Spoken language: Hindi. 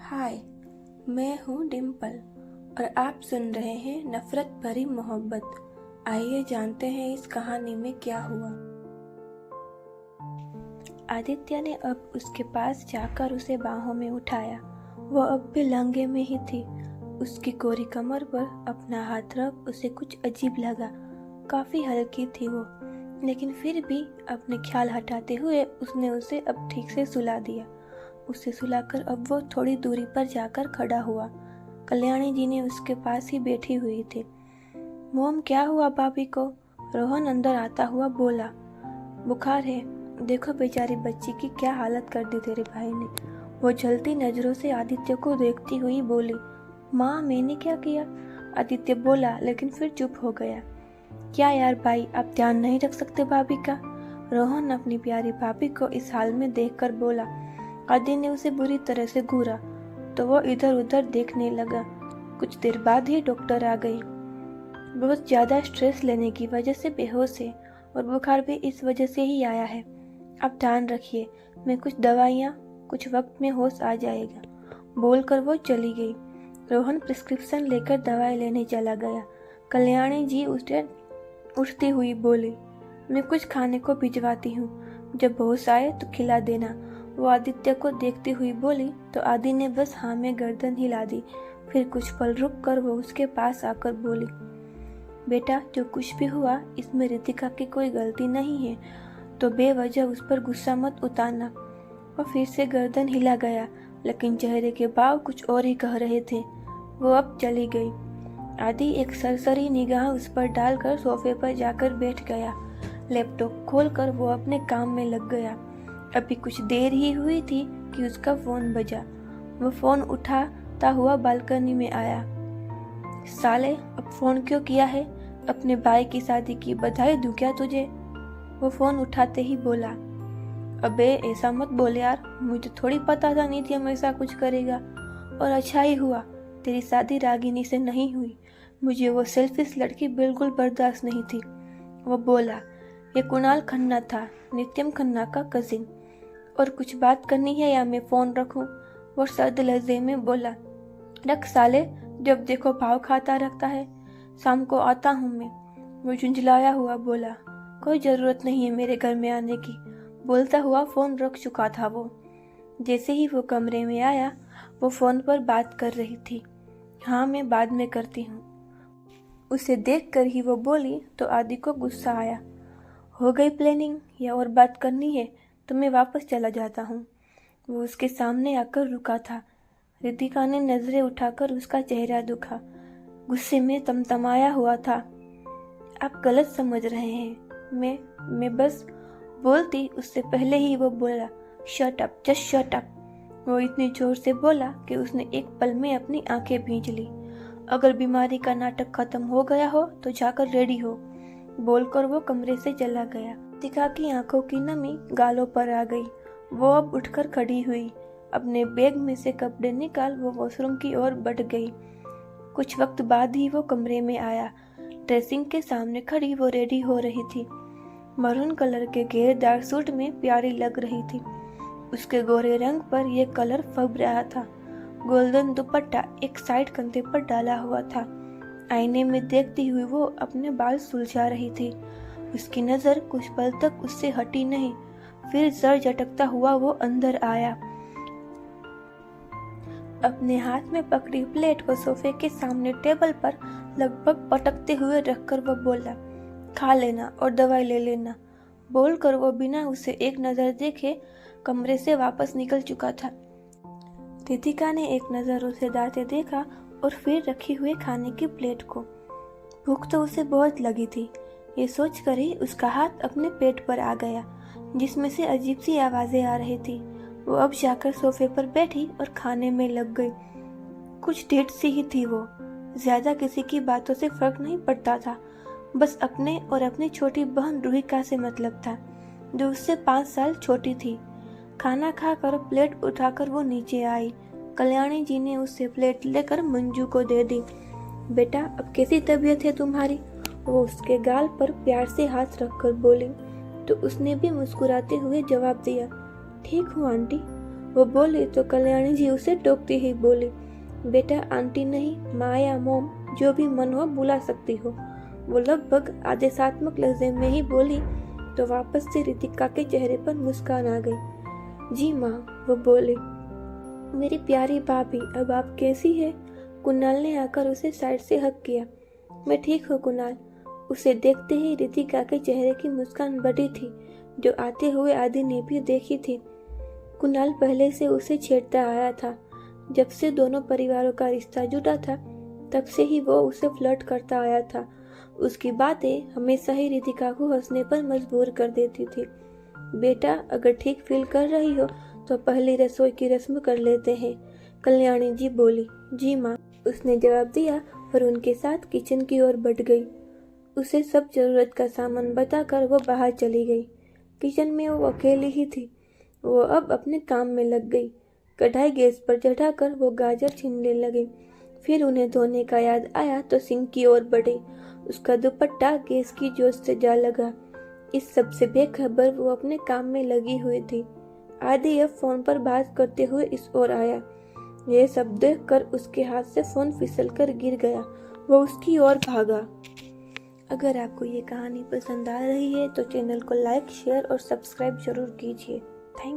हाय, मैं हूँ डिम्पल और आप सुन रहे हैं नफरत भरी मोहब्बत। आइए जानते हैं इस कहानी में क्या हुआ। आदित्य ने अब उसके पास जाकर उसे बाहों में उठाया। वो अब भी लंगे में ही थी। उसकी कोरी कमर पर अपना हाथ रख उसे कुछ अजीब लगा। काफी हल्की थी वो, लेकिन फिर भी अपने ख्याल हटाते हुए उसने उसे अब ठीक से सुला दिया। उसे सुलाकर अब वो थोड़ी दूरी पर जाकर खड़ा हुआ। कल्याणी जी ने उसके पास ही बैठी हुई थी। मोम, क्या हुआ भाभी को? रोहन अंदर आता हुआ बोला। बुखार है, देखो बेचारी बच्ची की क्या हालत कर दी तेरे भाई ने। वो जलती नजरों से आदित्य को देखती हुई बोली। माँ, मैंने क्या किया? आदित्य बोला, लेकिन फिर चुप हो गया। क्या यार भाई, आप ध्यान नहीं रख सकते भाभी का? रोहन अपनी प्यारी भाभी को इस हाल में देखकर बोला। आदि ने उसे बुरी तरह से घूरा तो वो इधर उधर देखने लगा। कुछ देर बाद ही डॉक्टर आ गई। बहुत ज्यादा स्ट्रेस लेने की वजह से बेहोश है और बुखार भी इस वजह से ही आया है। आप ध्यान रखिए, मैं कुछ दवाइयाँ, कुछ वक्त में होश आ जाएगा, बोलकर वो चली गई। रोहन प्रिस्क्रिप्शन लेकर दवाई लेने चला गया। कल्याणी जी उसे उठती हुई बोली, मैं कुछ खाने को भिजवाती हूँ, जब होश आए तो खिला देना। वो आदित्य को देखती हुई बोली तो आदि ने बस हाँ में गर्दन हिला दी। फिर कुछ पल रुक कर वो उसके पास आकर बोली, बेटा जो कुछ भी हुआ इसमें रितिका की कोई गलती नहीं है, तो बेवजह उस पर गुस्सा मत उतारना। वो फिर से गर्दन हिला गया, लेकिन चेहरे के भाव कुछ और ही कह रहे थे। वो अब चली गई। आदि एक सरसरी निगाह उस पर डालकर सोफे पर जाकर बैठ गया। लैपटॉप खोलकर वो अपने काम में लग गया। अभी कुछ देर ही हुई थी कि उसका फोन बजा। वो फोन उठाता हुआ बालकनी में आया। साले, अब फोन क्यों किया है? अपने भाई की शादी की बधाई दूं क्या तुझे? वो फोन उठाते ही बोला। अबे ऐसा मत बोल यार, मुझे थोड़ी पता था नित्यम ऐसा कुछ करेगा। और अच्छा ही हुआ तेरी शादी रागिनी से नहीं हुई। मुझे वो सेल्फिश लड़की बिल्कुल बर्दाश्त नहीं थी। वो बोला। ये कुणाल खन्ना था, नित्यम खन्ना का कजिन। और कुछ बात करनी है या मैं फोन रखूं? वो सर्द लहजे में बोला। रख साले, जब देखो भाव खाता रखता है। शाम को आता हूं मैं। वो झुंझलाया हुआ बोला। कोई जरूरत नहीं है मेरे घर में आने की। बोलता हुआ फोन रख चुका था वो। जैसे ही वो कमरे में आया, वो फोन पर बात कर रही थी। हाँ, मैं बाद में करती हूँ। उसे देख कर ही वो बोली तो आदि को गुस्सा आया। हो गई प्लानिंग या और बात करनी है तो मैं वापस चला जाता हूँ। वो उसके सामने आकर रुका था। रितिका ने नजरें उठाकर उसका चेहरा देखा। गुस्से में तमतमाया हुआ था। आप गलत समझ रहे हैं। मैं बस बोलती उससे पहले ही वो बोला, shut up, just shut up. वो इतनी जोर से बोला कि उसने एक पल में अपनी आंखें भींच ली। अगर बीमारी का नाटक खत्म हो गया हो तो जाकर रेडी हो, बोलकर वो कमरे से चला गया। रितिका की आंखों की नमी गालों पर आ गई। वो अब उठकर खड़ी हुई। अपने बैग में से कपड़े निकाल वो वॉशरूम की ओर बढ़ गई। कुछ वक्त बाद ही वो कमरे में आया। ड्रेसिंग के सामने खड़ी वो रेडी हो रही थी। मरून कलर के घेरदार सूट में प्यारी लग रही थी। उसके गोरे रंग पर यह कलर फब रहा था। गोल्डन दुपट्टा एक साइड कंधे पर डाला हुआ था। आईने में देखती हुई वो अपने बाल सुलझा रही थी। उसकी नजर कुछ पल तक उससे हटी नहीं। फिर सर झटकता हुआ वो अंदर आया। अपने हाथ में पकड़ी प्लेट को सोफे के सामने टेबल पर लगभग पटकते हुए रखकर वो बोला, खा लेना और दवाई ले लेना। बोलकर वो बिना उसे एक नजर देखे कमरे से वापस निकल चुका था। रितिका ने एक नजर उसे जाते देखा और फिर रखी हुए खाने की प्लेट को। भूख तो उसे बहुत लगी थी। ये सोचकर ही उसका हाथ अपने पेट पर आ गया, जिसमें से अजीब सी आवाजें आ रही थी। वो अब जाकर सोफे पर बैठी और खाने में लग गई। कुछ ढीठ सी ही थी वो। ज्यादा किसी की बातों से फर्क नहीं पड़ता था। बस अपने और अपनी छोटी बहन रूहिका से मतलब था, जो उससे 5 साल छोटी थी। खाना खाकर प्लेट उठाकर वो नीचे आई। कल्याणी जी ने उससे प्लेट लेकर मंजू को दे दी। बेटा, अब कैसी तबीयत है तुम्हारी? वो उसके गाल पर प्यार से हाथ रखकर बोली तो उसने भी मुस्कुराते हुए जवाब दिया, ठीक हूँ आंटी। वो बोली तो कल्याणी जी उसे टोकती ही बोली, बेटा आंटी नहीं, माँ या मोम, जो भी मन हो बुला सकती हो। वो लगभग आदेशात्मक लहजे में ही बोली तो वापस से रितिका के चेहरे पर मुस्कान आ गई। जी माँ, वो बोली। मेरी प्यारी भाभी, अब आप कैसी है? कुणाल ने आकर उसे साइड से हक किया। मैं ठीक हूँ कुणाल। उसे देखते ही रितिका के चेहरे की मुस्कान बढ़ी थी, जो आते हुए आदि ने भी देखी थी। कुणाल पहले से उसे छेड़ता आया था। जब से दोनों परिवारों का रिश्ता जुड़ा था, तब से ही वो उसे फ्लर्ट करता आया था। उसकी बातें हमेशा ही रितिका को हंसने पर मजबूर कर देती थी। बेटा, अगर ठीक फील कर रही हो तो पहली रसोई की रस्म कर लेते हैं, कल्याणी जी बोली। जी माँ, उसने जवाब दिया और उनके साथ किचन की ओर बढ़ गई। उसे सब जरूरत का सामान बताकर वो बाहर चली गई। किचन में वो अकेली ही थी। वो अब अपने काम में लग गई। कढ़ाई गैस पर चढ़ाकर वो गाजर छीलने लगी। फिर उन्हें धोने का याद आया तो सिंक की ओर बढ़ी। उसका दुपट्टा गैस की जोश से जा लगा। इस सब से बेखबर वो अपने काम में लगी हुई थी। आदि अब फोन पर बात करते हुए इस ओर आया। यह सब देखकर उसके हाथ से फोन फिसलकर गिर गया। वो उसकी ओर भागा। अगर आपको ये कहानी पसंद आ रही है तो चैनल को लाइक, शेयर और सब्सक्राइब जरूर कीजिए। थैंक